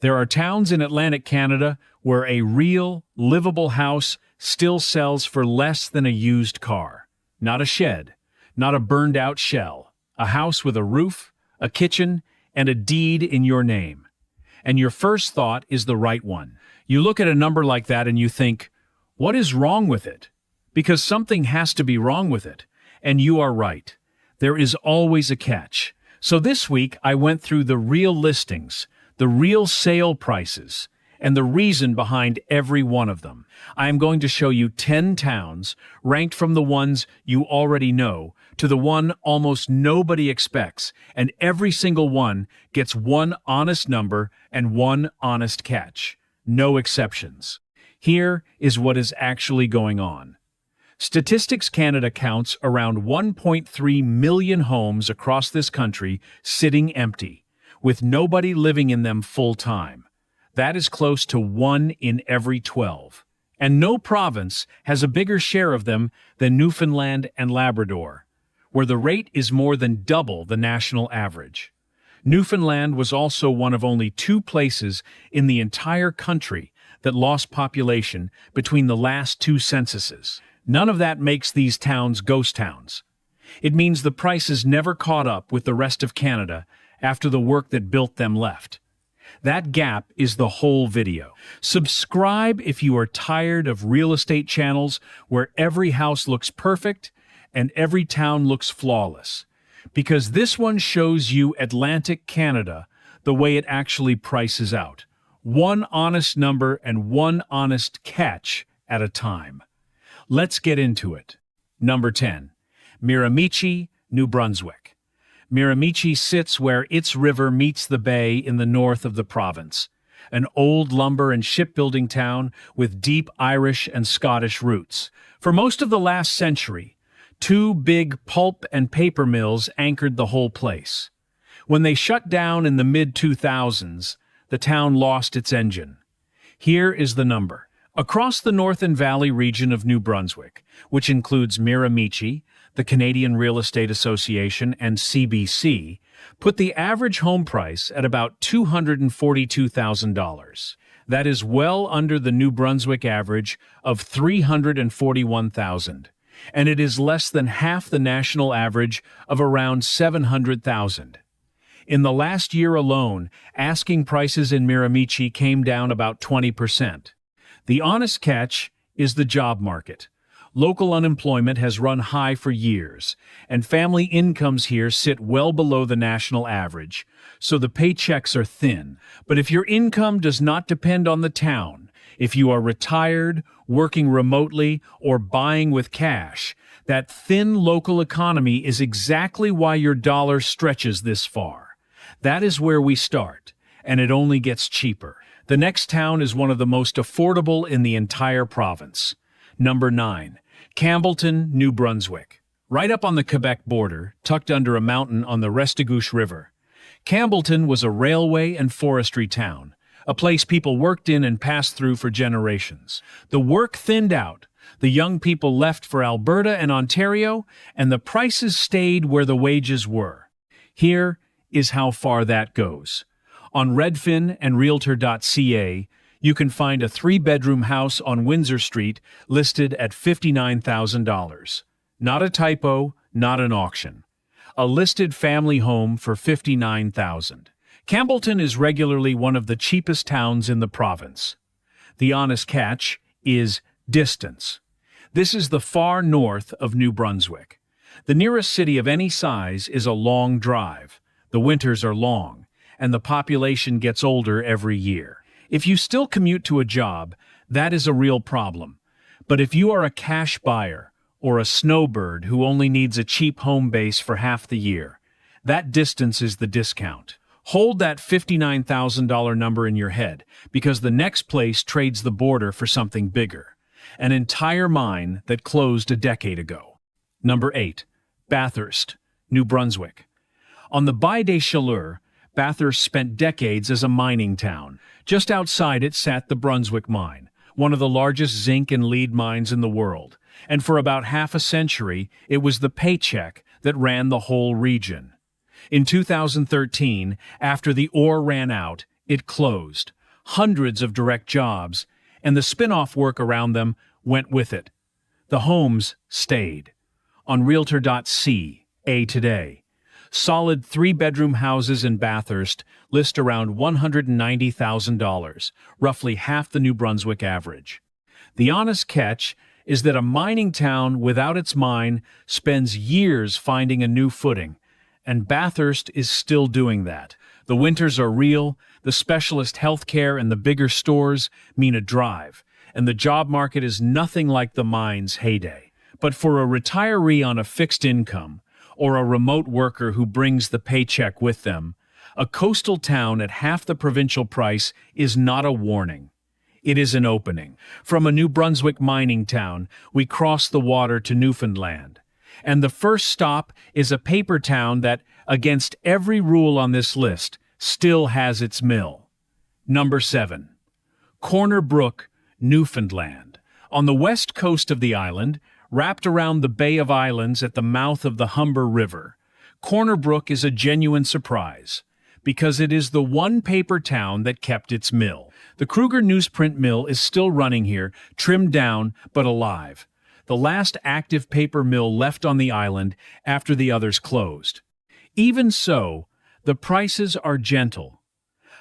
There are towns in Atlantic Canada where a real, livable house still sells for less than a used car. Not a shed, not a burned-out shell. A house with a roof, a kitchen, and a deed in your name. And your first thought is the right one. You look at a number like that and you think, what is wrong with it? Because something has to be wrong with it. And you are right. There is always a catch. So this week I went through the real listings, the real sale prices, and the reason behind every one of them. I am going to show you 10 towns, ranked from the ones you already know to the one almost nobody expects, and every single one gets one honest number and one honest catch. No exceptions. Here is what is actually going on. Statistics Canada counts around 1.3 million homes across this country sitting empty, with nobody living in them full-time. That is close to 1 in every 12. And no province has a bigger share of them than Newfoundland and Labrador, where the rate is more than double the national average. Newfoundland was also one of only 2 places in the entire country that lost population between the last 2 censuses. None of that makes these towns ghost towns. It means the prices never caught up with the rest of Canada after the work that built them left. That gap is the whole video. Subscribe if you are tired of real estate channels where every house looks perfect and every town looks flawless. Because this one shows you Atlantic Canada the way it actually prices out. One honest number and one honest catch at a time. Let's get into it. Number 10. Miramichi, New Brunswick. Miramichi sits where its river meets the bay in the north of the province, an old lumber and shipbuilding town with deep Irish and Scottish roots. For most of the last century, 2 big pulp and paper mills anchored the whole place. When they shut down in the mid-2000s, the town lost its engine. Here is the number. Across the North and Valley region of New Brunswick, which includes Miramichi, the Canadian Real Estate Association, and CBC, put the average home price at about $242,000. That is well under the New Brunswick average of $341,000, and it is less than half the national average of around $700,000. In the last year alone, asking prices in Miramichi came down about 20%. The honest catch is the job market. Local unemployment has run high for years, and family incomes here sit well below the national average, so the paychecks are thin. But if your income does not depend on the town, if you are retired, working remotely, or buying with cash, that thin local economy is exactly why your dollar stretches this far. That is where we start, and it only gets cheaper. The next town is one of the most affordable in the entire province. Number 9. Campbellton, New Brunswick. Right up on the Quebec border, tucked under a mountain on the Restigouche River. Campbellton was a railway and forestry town, a place people worked in and passed through for generations. The work thinned out, the young people left for Alberta and Ontario, and the prices stayed where the wages were. Here is how far that goes. On Redfin and Realtor.ca, you can find a 3-bedroom house on Windsor Street listed at $59,000. Not a typo, not an auction. A listed family home for $59,000. Campbellton is regularly one of the cheapest towns in the province. The honest catch is distance. This is the far north of New Brunswick. The nearest city of any size is a long drive. The winters are long, and the population gets older every year. If you still commute to a job, that is a real problem. But if you are a cash buyer or a snowbird who only needs a cheap home base for half the year, that distance is the discount. Hold that $59,000 number in your head, because the next place trades the border for something bigger. An entire mine that closed a decade ago. Number 8. Bathurst, New Brunswick. On the Baie des Chaleurs, Bathurst spent decades as a mining town. Just outside it sat the Brunswick mine, one of the largest zinc and lead mines in the world. And for about half a century, it was the paycheck that ran the whole region. In 2013, after the ore ran out, It closed. Hundreds of direct jobs, and the spin-off work around them went with it. The homes stayed. On Realtor.ca today, solid 3-bedroom houses in Bathurst list around $190,000, roughly half the New Brunswick average. The honest catch is that a mining town without its mine spends years finding a new footing, and Bathurst is still doing that. The winters are real, the specialist healthcare and the bigger stores mean a drive, and the job market is nothing like the mine's heyday. But for a retiree on a fixed income, or a remote worker who brings the paycheck with them, a coastal town at half the provincial price is not a warning. It is an opening. From a New Brunswick mining town, we cross the water to Newfoundland. And the first stop is a paper town that, against every rule on this list, still has its mill. Number 7. Corner Brook, Newfoundland. On the west coast of the island, wrapped around the Bay of Islands at the mouth of the Humber River, Corner Brook is a genuine surprise, because it is the one paper town that kept its mill. The Kruger newsprint mill is still running here, trimmed down but alive. The last active paper mill left on the island after the others closed. Even so, the prices are gentle.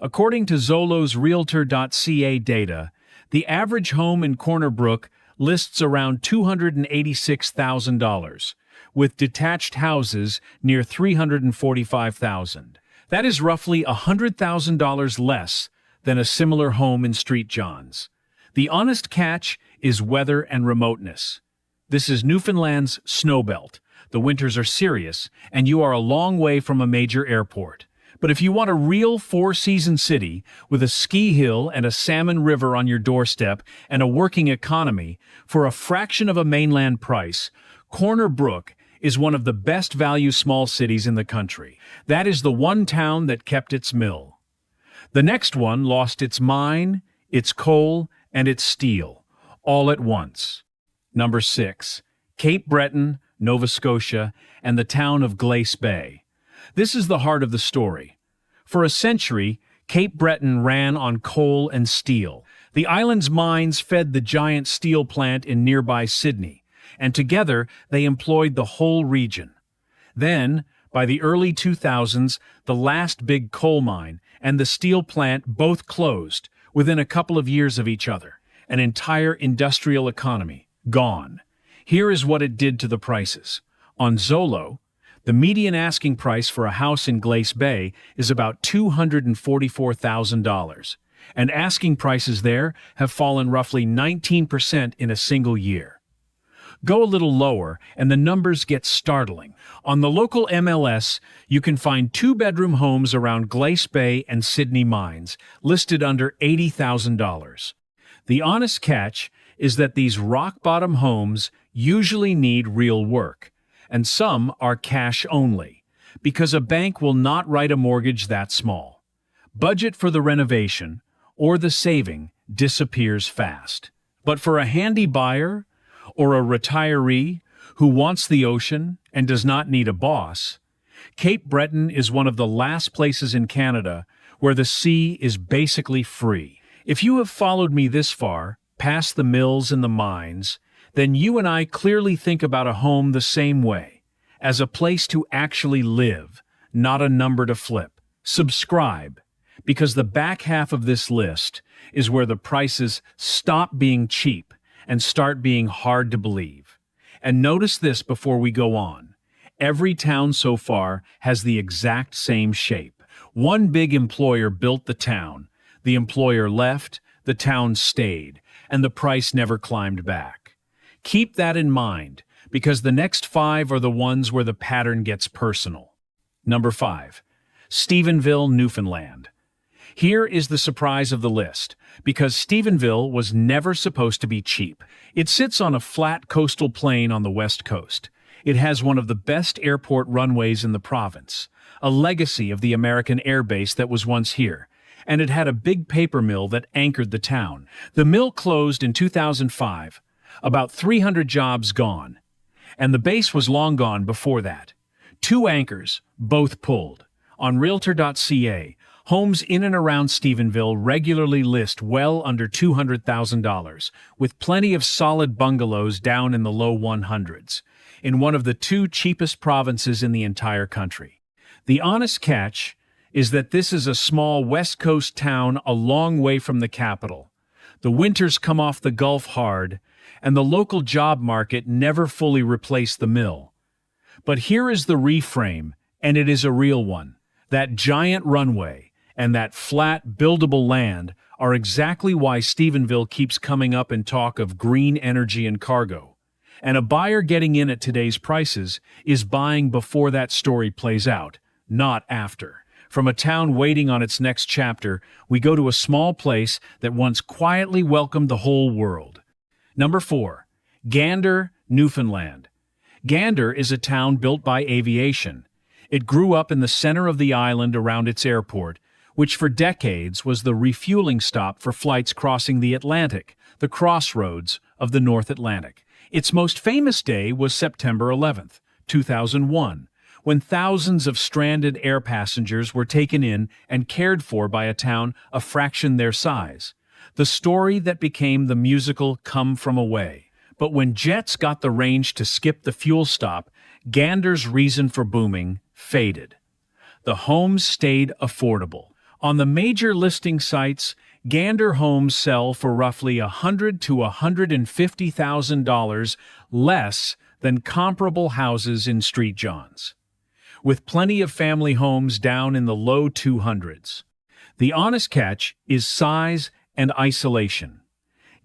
According to Zolo's Realtor.ca data, the average home in Corner Brook lists around $286,000, with detached houses near $345,000. That is roughly $100,000 less than a similar home in Street John's. The honest catch is weather and remoteness. This is Newfoundland's snowbelt. The winters are serious, and you are a long way from a major airport. But if you want a real four-season city with a ski hill and a salmon river on your doorstep and a working economy for a fraction of a mainland price, Corner Brook is one of the best value small cities in the country. That is the one town that kept its mill. The next one lost its mine, its coal, and its steel, all at once. Number 6. Cape Breton, Nova Scotia, and the town of Glace Bay. This is the heart of the story. For a century, Cape Breton ran on coal and steel. The island's mines fed the giant steel plant in nearby Sydney, and together they employed the whole region. Then, by the early 2000s, the last big coal mine and the steel plant both closed within a couple of years of each other. An entire industrial economy gone. Here is what it did to the prices. On Zolo, the median asking price for a house in Glace Bay is about $244,000, and asking prices there have fallen roughly 19% in a single year. Go a little lower, and the numbers get startling. On the local MLS, you can find 2-bedroom homes around Glace Bay and Sydney mines, listed under $80,000. The honest catch is that these rock-bottom homes usually need real work, and some are cash only, because a bank will not write a mortgage that small. Budget for the renovation, or the saving, disappears fast. But for a handy buyer, or a retiree who wants the ocean and does not need a boss, Cape Breton is one of the last places in Canada where the sea is basically free. If you have followed me this far, past the mills and the mines, then you and I clearly think about a home the same way, as a place to actually live, not a number to flip. Subscribe, because the back half of this list is where the prices stop being cheap and start being hard to believe. And notice this before we go on. Every town so far has the exact same shape. One big employer built the town. The employer left, the town stayed, and the price never climbed back. Keep that in mind, because the next 5 are the ones where the pattern gets personal. Number 5. Stephenville, Newfoundland. Here is the surprise of the list, because Stephenville was never supposed to be cheap. It sits on a flat coastal plain on the west coast. It has one of the best airport runways in the province, a legacy of the American Air Base that was once here, and it had a big paper mill that anchored the town. The mill closed in 2005, about 300 jobs gone, and the base was long gone before that. 2 anchors, both pulled. On Realtor.ca, Homes in and around Stephenville regularly list well under $200,000, with plenty of solid bungalows down in the low 100s, in one of the two cheapest provinces in the entire country. The honest catch is that this is a small West Coast town a long way from the capital. The winters come off the Gulf hard, and the local job market never fully replaced the mill. But here is the reframe, and it is a real one. That giant runway and that flat, buildable land are exactly why Stephenville keeps coming up in talk of green energy and cargo. And a buyer getting in at today's prices is buying before that story plays out, not after. From a town waiting on its next chapter, we go to a small place that once quietly welcomed the whole world. Number 4. Gander, Newfoundland. Gander is a town built by aviation. It grew up in the center of the island around its airport, which for decades was the refueling stop for flights crossing the Atlantic, the crossroads of the North Atlantic. Its most famous day was September 11th, 2001, when thousands of stranded air passengers were taken in and cared for by a town a fraction their size. The story that became the musical Come From Away. But when jets got the range to skip the fuel stop, Gander's reason for booming faded. The homes stayed affordable. On the major listing sites, Gander homes sell for roughly $100,000 to $150,000 less than comparable houses in Street Johns, with plenty of family homes down in the low 200s. The honest catch is size and isolation.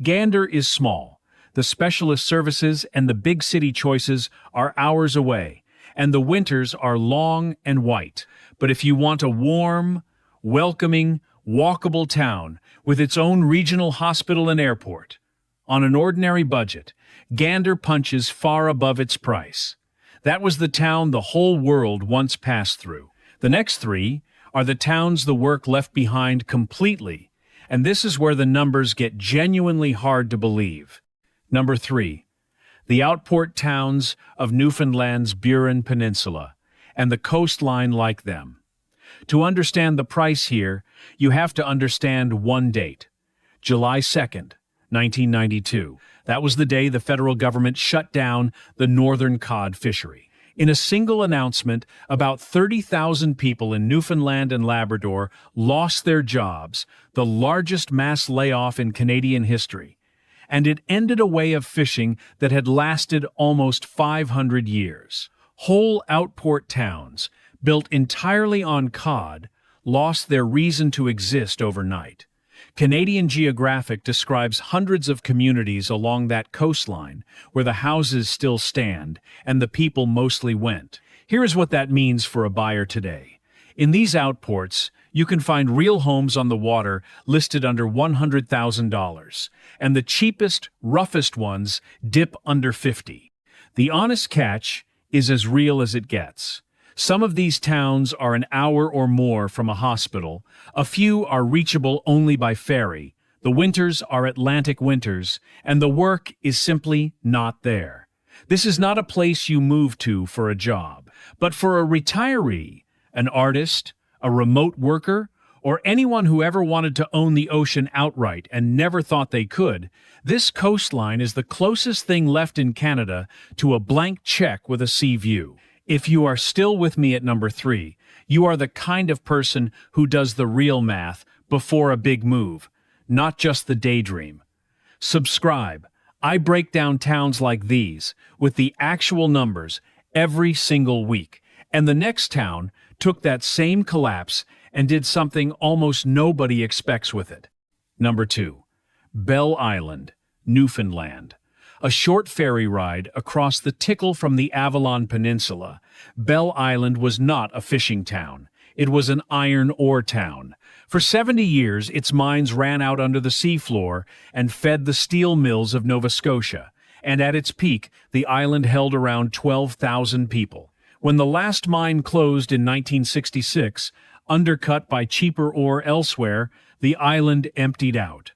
Gander is small. The specialist services and the big city choices are hours away, and the winters are long and white. But if you want a warm, welcoming, walkable town with its own regional hospital and airport, on an ordinary budget, Gander punches far above its price. That was the town the whole world once passed through. The next three are the towns the work left behind completely, and this is where the numbers get genuinely hard to believe. Number 3. The outport towns of Newfoundland's Burin Peninsula and the coastline like them. To understand the price here, you have to understand one date, July 2nd, 1992. That was the day the federal government shut down the northern cod fishery. In a single announcement, about 30,000 people in Newfoundland and Labrador lost their jobs, the largest mass layoff in Canadian history. And it ended a way of fishing that had lasted almost 500 years. Whole outport towns, built entirely on cod, lost their reason to exist overnight. Canadian Geographic describes hundreds of communities along that coastline where the houses still stand and the people mostly went. Here is what that means for a buyer today. In these outports, you can find real homes on the water listed under $100,000, and the cheapest, roughest ones dip under $50,000. The honest catch is as real as it gets. Some of these towns are an hour or more from a hospital. A few are reachable only by ferry. The winters are Atlantic winters, and the work is simply not there. This is not a place you move to for a job, but for a retiree, an artist, a remote worker, or anyone who ever wanted to own the ocean outright and never thought they could, this coastline is the closest thing left in Canada to a blank check with a sea view. If you are still with me at number 3, you are the kind of person who does the real math before a big move, not just the daydream. Subscribe. I break down towns like these with the actual numbers every single week. And the next town took that same collapse and did something almost nobody expects with it. Number 2. Bell Island, Newfoundland. A short ferry ride across the Tickle from the Avalon Peninsula, Bell Island was not a fishing town. It was an iron ore town. For 70 years, its mines ran out under the seafloor and fed the steel mills of Nova Scotia, and at its peak, the island held around 12,000 people. When the last mine closed in 1966, undercut by cheaper ore elsewhere, the island emptied out.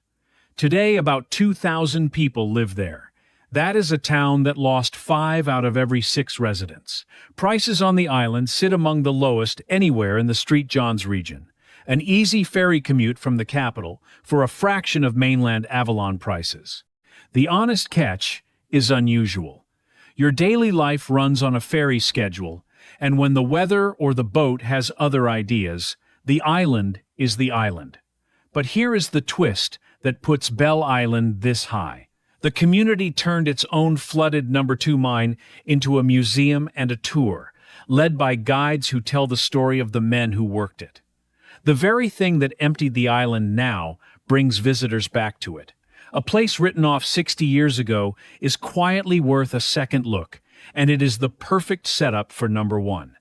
Today, about 2,000 people live there. That is a town that lost 5 out of every 6 residents. Prices on the island sit among the lowest anywhere in the Street Johns region. an easy ferry commute from the capital for a fraction of mainland Avalon prices. The honest catch is unusual. Your daily life runs on a ferry schedule, and when the weather or the boat has other ideas, the island is the island. But here is the twist that puts Bell Island this high. The community turned its own flooded No. 2 mine into a museum and a tour, led by guides who tell the story of the men who worked it. The very thing that emptied the island now brings visitors back to it. A place written off 60 years ago is quietly worth a second look, and it is the perfect setup for No. 1.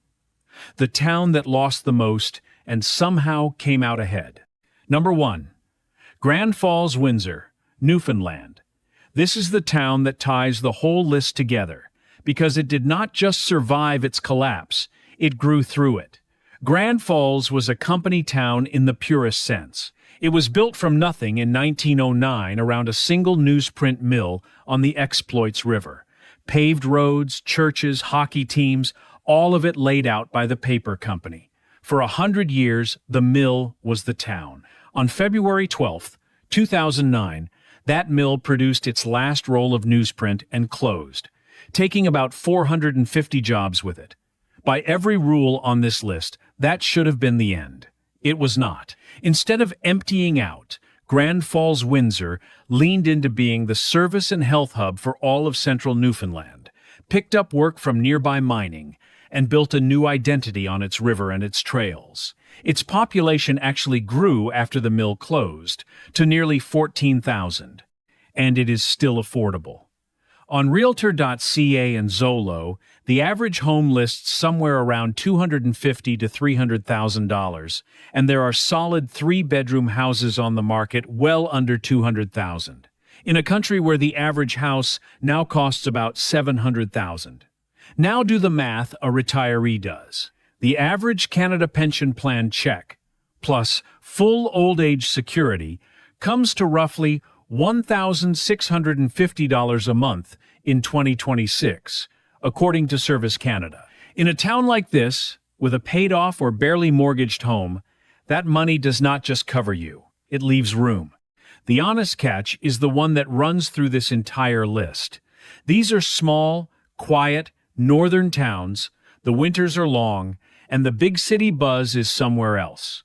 The town that lost the most and somehow came out ahead. No. 1. Grand Falls-Windsor, Newfoundland. This is the town that ties the whole list together, because it did not just survive its collapse, it grew through it. Grand Falls was a company town in the purest sense. It was built from nothing in 1909 around a single newsprint mill on the Exploits River. Paved roads, churches, hockey teams, all of it laid out by the paper company. For 100 years, the mill was the town. On February 12, 2009, that mill produced its last roll of newsprint and closed, taking about 450 jobs with it. By every rule on this list, that should have been the end. It was not. Instead of emptying out, Grand Falls-Windsor leaned into being the service and health hub for all of central Newfoundland, picked up work from nearby mining, and built a new identity on its river and its trails. Its population actually grew after the mill closed to nearly 14,000, and it is still affordable. On Realtor.ca and Zillow, the average home lists somewhere around $250,000 to $300,000, and there are solid 3-bedroom houses on the market well under $200,000, in a country where the average house now costs about $700,000. Now do the math a retiree does. The average Canada Pension Plan check, plus full old age security, comes to roughly $1,650 a month in 2026, according to Service Canada. In a town like this, with a paid-off or barely mortgaged home, that money does not just cover you, it leaves room. The honest catch is the one that runs through this entire list. These are small, quiet, northern towns, the winters are long, and the big city buzz is somewhere else.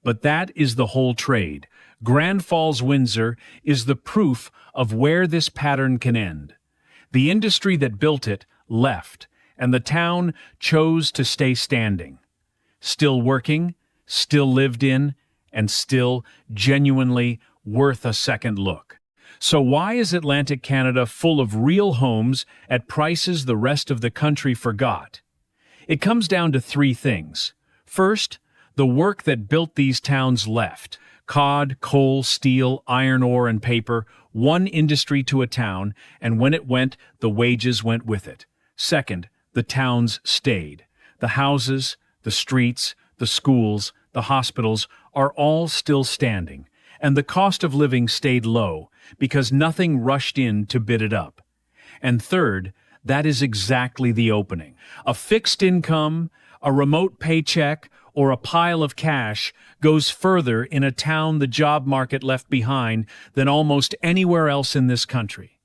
But that is the whole trade. Grand Falls-Windsor is the proof of where this pattern can end. The industry that built it left, and the town chose to stay standing. Still working, still lived in, and still genuinely worth a second look. So why is Atlantic Canada full of real homes at prices the rest of the country forgot? It comes down to 3 things. First, the work that built these towns left. Cod, coal, steel, iron ore, and paper, one industry to a town, and when it went, the wages went with it. Second, the towns stayed. The houses, the streets, the schools, the hospitals are all still standing, and the cost of living stayed low because nothing rushed in to bid it up. And third, that is exactly the opening. A fixed income, a remote paycheck, or a pile of cash goes further in a town the job market left behind than almost anywhere else in this country.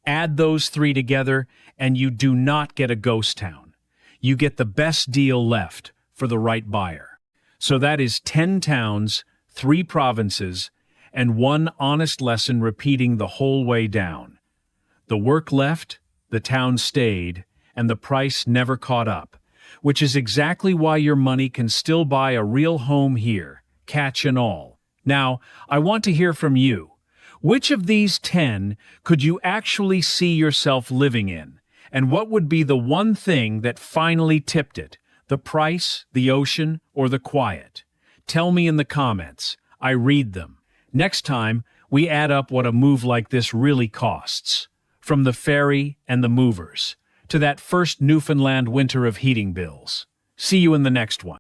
Add those 3 together, and you do not get a ghost town. You get the best deal left for the right buyer. So that is 10 towns, 3 provinces, and 1 honest lesson repeating the whole way down. The work left, the town stayed, and the price never caught up. Which is exactly why your money can still buy a real home here, catch and all. Now, I want to hear from you. Which of these 10 could you actually see yourself living in? And what would be the one thing that finally tipped it? The price, the ocean, or the quiet? Tell me in the comments. I read them. Next time, we add up what a move like this really costs. From the ferry and the movers to that first Newfoundland winter of heating bills. See you in the next one.